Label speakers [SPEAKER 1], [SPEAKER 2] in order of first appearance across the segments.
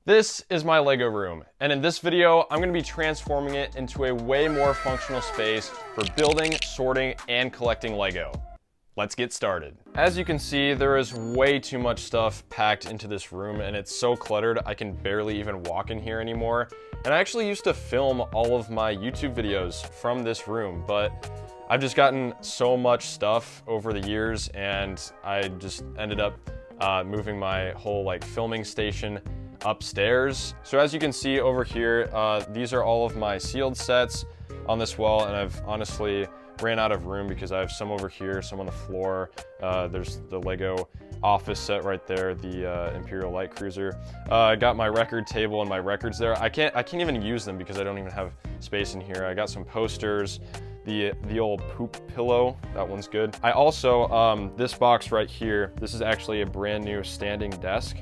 [SPEAKER 1] This is my Lego room, and in this video, I'm going to be transforming it into a way more functional space for building, sorting, and collecting Lego. Let's get started. As you can see, there is way too much stuff packed into this room, and it's so cluttered I can barely even walk in here anymore. And I actually used to film all of my YouTube videos from this room, but I've just gotten so much stuff over the years, and I just ended up moving my whole filming station upstairs. So as you can see over here, these are all of my sealed sets on this wall, and I've honestly ran out of room because I have some over here, some on the floor. There's the Lego office set right there, the Imperial Light Cruiser. I got my record table and my records there. I can't even use them because I don't even have space in here. I got some posters, the old poop pillow, that one's good. I also, this box right here, this is actually a brand new standing desk.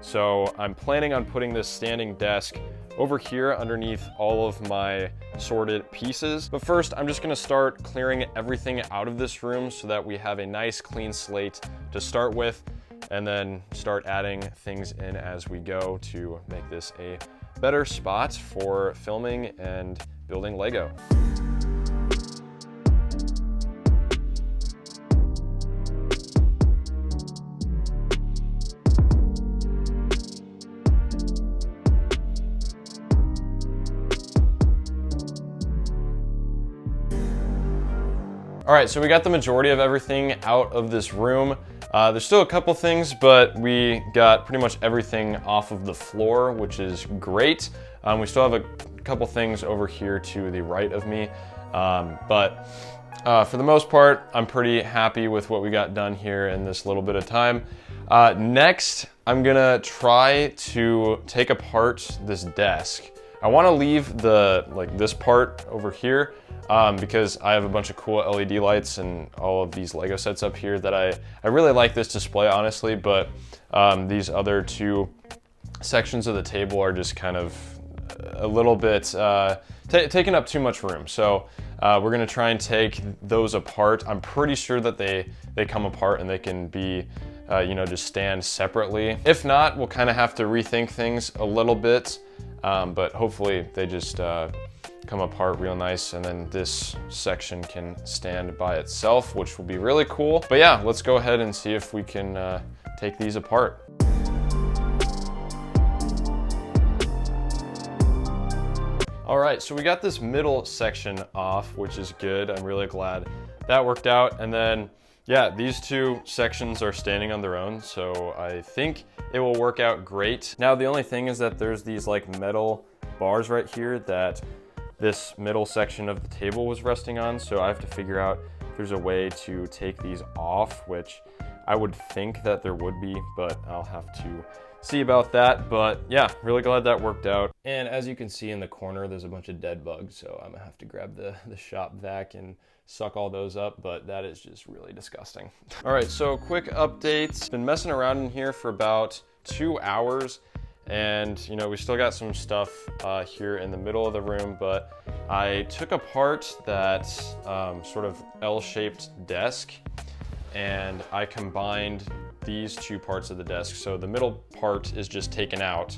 [SPEAKER 1] So I'm planning on putting this standing desk over here underneath all of my sorted pieces. But first, I'm just gonna start clearing everything out of this room so that we have a nice clean slate to start with, and then start adding things in as we go to make this a better spot for filming and building Lego. All right, so we got the majority of everything out of this room. There's still a couple things, but we got pretty much everything off of the floor, which is great. We still have a couple things over here to the right of me, but for the most part, I'm pretty happy with what we got done here in this little bit of time. Next, I'm gonna try to take apart this desk. I wanna leave this part over here because I have a bunch of cool LED lights and all of these Lego sets up here that I really like this display, honestly, but these other two sections of the table are just kind of a little bit taking up too much room. So we're gonna try and take those apart. I'm pretty sure that they come apart and they can be just stand separately. If not, we'll kind of have to rethink things a little bit, but hopefully they just come apart real nice, and then this section can stand by itself, which will be really cool. But yeah, let's go ahead and see if we can take these apart. All right, so we got this middle section off, which is good. I'm really glad that worked out. And then, yeah, these two sections are standing on their own, so I think it will work out great. Now, the only thing is that there's these metal bars right here that this middle section of the table was resting on, so I have to figure out if there's a way to take these off, which I would think that there would be, but I'll have to see about that. But yeah, really glad that worked out. And as you can see in the corner, there's a bunch of dead bugs, so I'm gonna have to grab the shop vac and suck all those up, but that is just really disgusting. All right, so quick updates. Been messing around in here for about 2 hours, and we still got some stuff here in the middle of the room, but I took apart that sort of L-shaped desk, and I combined these two parts of the desk. So the middle part is just taken out.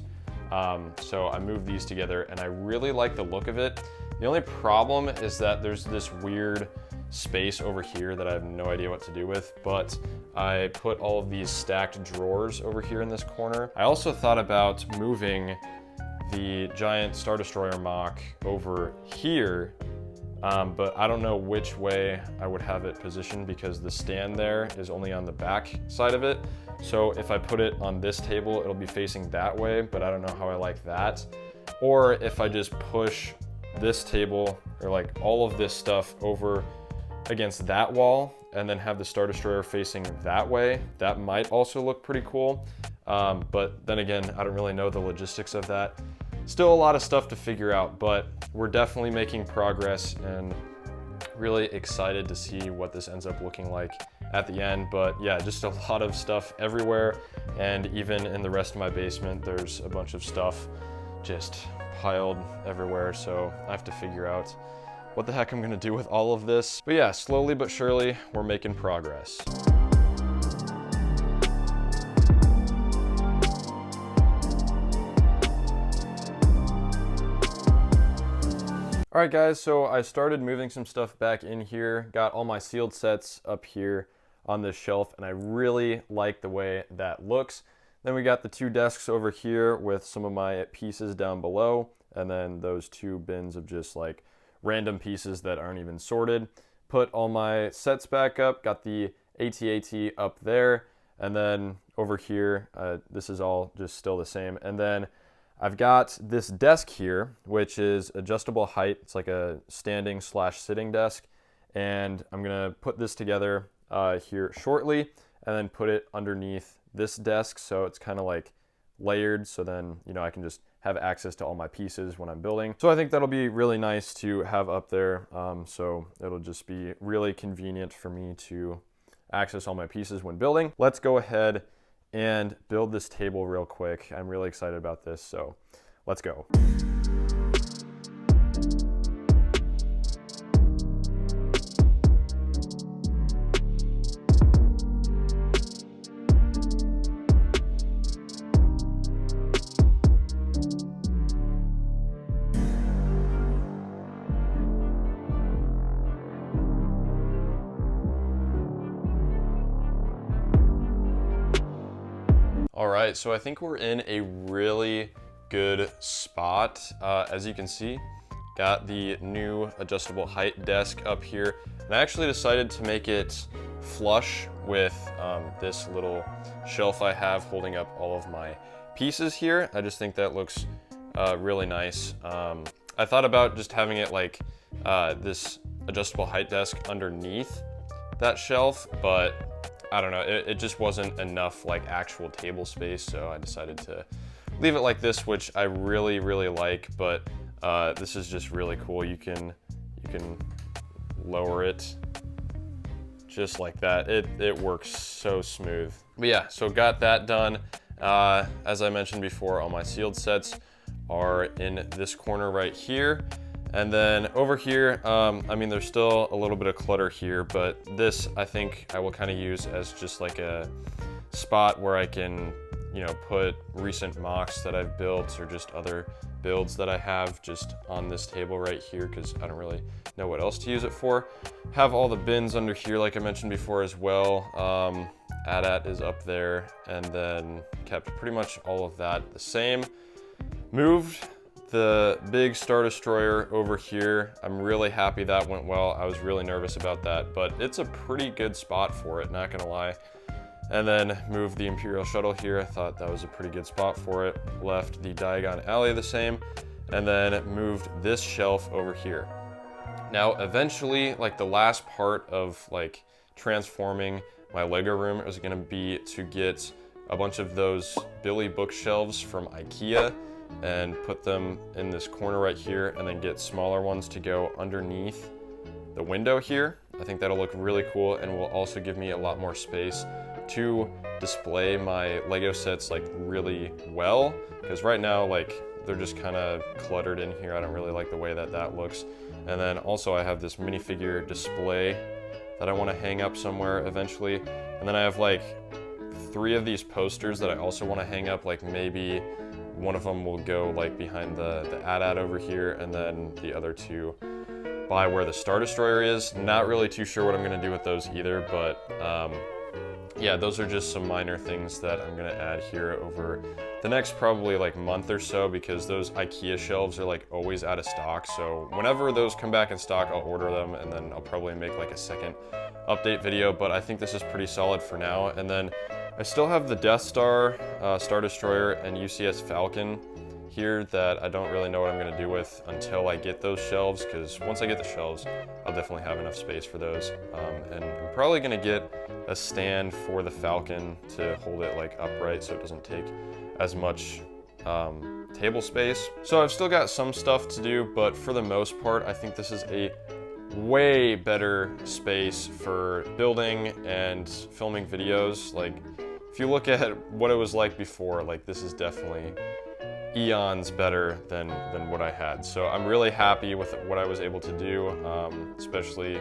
[SPEAKER 1] So I moved these together, and I really like the look of it. The only problem is that there's this weird space over here that I have no idea what to do with, but I put all of these stacked drawers over here in this corner. I also thought about moving the giant Star Destroyer mock over here, but I don't know which way I would have it positioned because the stand there is only on the back side of it. So if I put it on this table, it'll be facing that way, but I don't know how I like that. Or if I just push this table or all of this stuff over against that wall and then have the Star Destroyer facing that way, that might also look pretty cool. But then again, I don't really know the logistics of that. Still a lot of stuff to figure out, but we're definitely making progress and really excited to see what this ends up looking like at the end. But yeah, just a lot of stuff everywhere, and even in the rest of my basement, there's a bunch of stuff just piled everywhere, so I have to figure out what the heck I'm gonna do with all of this. But yeah, slowly but surely, we're making progress. All right guys, so I started moving some stuff back in here, got all my sealed sets up here on this shelf, and I really like the way that looks. Then we got the 2 desks over here with some of my pieces down below, and then those 2 bins of just like random pieces that aren't even sorted. Put all my sets back up, got the AT-AT up there, and then over here, this is all just still the same. And then I've got this desk here, which is adjustable height. It's like a standing / sitting desk. And I'm gonna put this together here shortly and then put it underneath this desk. So it's kind of like layered. So then, you know, I can just have access to all my pieces when I'm building. So I think that'll be really nice to have up there. So it'll just be really convenient for me to access all my pieces when building. Let's go ahead and build this table real quick. I'm really excited about this, so let's go. All right, so I think we're in a really good spot. As you can see, got the new adjustable height desk up here. And I actually decided to make it flush with this little shelf I have holding up all of my pieces here. I just think that looks really nice. I thought about just having it like this adjustable height desk underneath that shelf, but I don't know, it just wasn't enough like actual table space, so I decided to leave it like this, which I really like, but this is just really cool. You can lower it just like that. It works so smooth. But yeah, so got that done. As I mentioned before, all my sealed sets are in this corner right here. And then over here, I mean, there's still a little bit of clutter here, but this I think I will kind of use as just like a spot where I can, you know, put recent mocks that I've built or just other builds that I have just on this table right here, because I don't really know what else to use it for. Have all the bins under here, like I mentioned before as well. AT-AT is up there, and then kept pretty much all of that the same. Moved the big Star Destroyer over here. I'm really happy that went well. I was really nervous about that, but it's a pretty good spot for it, not gonna lie. And then moved the Imperial Shuttle here. I thought that was a pretty good spot for it. Left the Diagon Alley the same, and then moved this shelf over here. Now, eventually, like the last part of like transforming my Lego room is gonna be to get a bunch of those Billy bookshelves from IKEA and put them in this corner right here, and then get smaller ones to go underneath the window here. I think that'll look really cool and will also give me a lot more space to display my Lego sets like really well, because right now like they're just kind of cluttered in here. I don't really like the way that that looks. And then also I have this minifigure display that I want to hang up somewhere eventually, and then I have like 3 of these posters that I also want to hang up. Like maybe one of them will go like behind the AT-AT over here, and then the other 2 by where the Star Destroyer is. Not really too sure what I'm gonna do with those either, but yeah, those are just some minor things that I'm gonna add here over the next probably like month or so, because those IKEA shelves are like always out of stock. So whenever those come back in stock, I'll order them, and then I'll probably make like a second update video, but I think this is pretty solid for now. And then I still have the Death Star, Star Destroyer, and UCS Falcon here that I don't really know what I'm gonna do with until I get those shelves, because once I get the shelves, I'll definitely have enough space for those. And I'm probably gonna get a stand for the Falcon to hold it like upright so it doesn't take as much table space. So I've still got some stuff to do, but for the most part, I think this is a way better space for building and filming videos. Like, if you look at what it was like before, like this is definitely eons better than what I had. So I'm really happy with what I was able to do, especially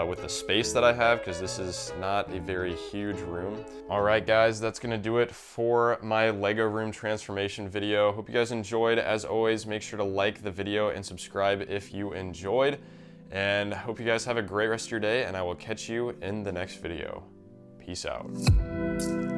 [SPEAKER 1] with the space that I have, because this is not a very huge room. All right, guys, that's gonna do it for my Lego room transformation video. Hope you guys enjoyed. As always, make sure to like the video and subscribe if you enjoyed. And hope you guys have a great rest of your day, and I will catch you in the next video. Peace out.